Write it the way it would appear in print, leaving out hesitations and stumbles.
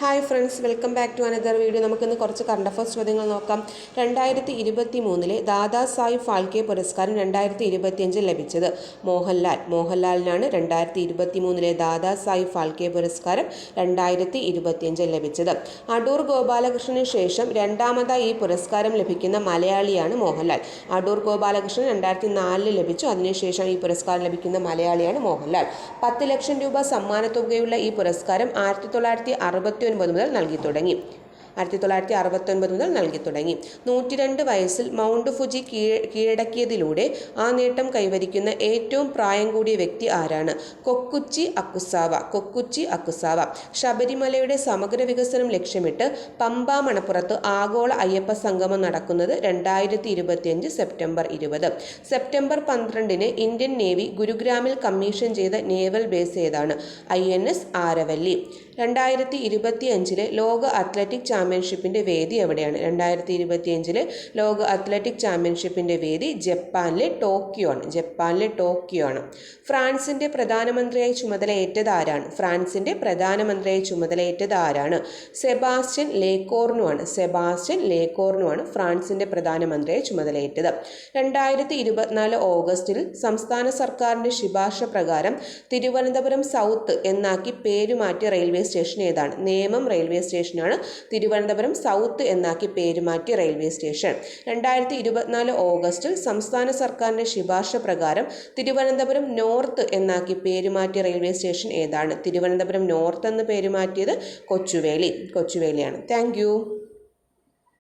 Hi friends, welcome back to another video. നമുക്കിന്ന് കുറച്ച് current affairs ചോദ്യങ്ങൾ നോക്കാം. 2023 ദാദാ സാഹിബ് ഫാൽക്കെ പുരസ്കാരം 2025 ലഭിച്ചത് മോഹൻലാലിനാണ് 2023 ദാദാ സാഹിബ് ഫാൽക്കെ പുരസ്കാരം 2025 ലഭിച്ചത്. അടൂർ ഗോപാലകൃഷ്ണന് ശേഷം രണ്ടാമതായി ഈ പുരസ്കാരം ലഭിക്കുന്ന മലയാളിയാണ് മോഹൻലാൽ. അടൂർ ഗോപാലകൃഷ്ണൻ 2004 ലഭിച്ചു. അതിനുശേഷം ഈ പുരസ്കാരം ലഭിക്കുന്ന മലയാളിയാണ് മോഹൻലാൽ. 10 ലക്ഷം രൂപ സമ്മാനത്തുകയുള്ള ഈ പുരസ്കാരം 1969 മുതൽ നൽകി തുടങ്ങി. 1969 മുതൽ നൽകി തുടങ്ങി. 102 വയസ്സിൽ മൗണ്ട് ഫുജി കീഴടക്കിയതിലൂടെ ആ നേട്ടം കൈവരിക്കുന്ന ഏറ്റവും പ്രായം കൂടിയ വ്യക്തി ആരാണ്? കൊക്കുച്ചി അക്കുസാവ. ശബരിമലയുടെ സമഗ്ര വികസനം ലക്ഷ്യമിട്ട് പമ്പ മണപ്പുറത്ത് ആഗോള അയ്യപ്പ സംഗമം നടക്കുന്നത് 2025 സെപ്റ്റംബർ 20. സെപ്റ്റംബർ 12 ഇന്ത്യൻ നേവി ഗുരുഗ്രാമിൽ കമ്മീഷൻ ചെയ്ത നേവൽ ബേസ് ഏതാണ്? INS ആരവല്ലി. 2025 ലോക അത്ലറ്റിക് ചാമ്പ്യൻഷിപ്പിന്റെ വേദി എവിടെയാണ്? 2025 ലോക അത്ലറ്റിക് ചാമ്പ്യൻഷിപ്പിന്റെ വേദി ജപ്പാനിലെ ടോക്കിയോ ആണ്. ഫ്രാൻസിന്റെ പ്രധാനമന്ത്രിയായി ചുമതലയേറ്റത് ആരാണ്? സെബാസ്റ്റ്യൻ ലേക്കോർണു ആണ് ഫ്രാൻസിന്റെ പ്രധാനമന്ത്രിയായി ചുമതലയേറ്റത്. 2024 ഓഗസ്റ്റിൽ സംസ്ഥാന സർക്കാരിന്റെ ശുപാർശ പ്രകാരം തിരുവനന്തപുരം സൗത്ത് എന്നാക്കി പേരുമാറ്റിയ റെയിൽവേ സ്റ്റേഷൻ ഏതാണ്? നേമം റെയിൽവേ സ്റ്റേഷനാണ് തിരുവനന്തപുരം സൗത്ത് എന്നാക്കി പേരുമാറ്റിയ റെയിൽവേ സ്റ്റേഷൻ. 2024 ഓഗസ്റ്റിൽ സംസ്ഥാന സർക്കാരിന്റെ ശുപാർശ പ്രകാരം തിരുവനന്തപുരം നോർത്ത് എന്നാക്കി പേരുമാറ്റിയ റെയിൽവേ സ്റ്റേഷൻ ഏതാണ്? തിരുവനന്തപുരം നോർത്ത് എന്ന് പേരുമാറ്റിയത് കൊച്ചുവേളിയാണ്. Thank you.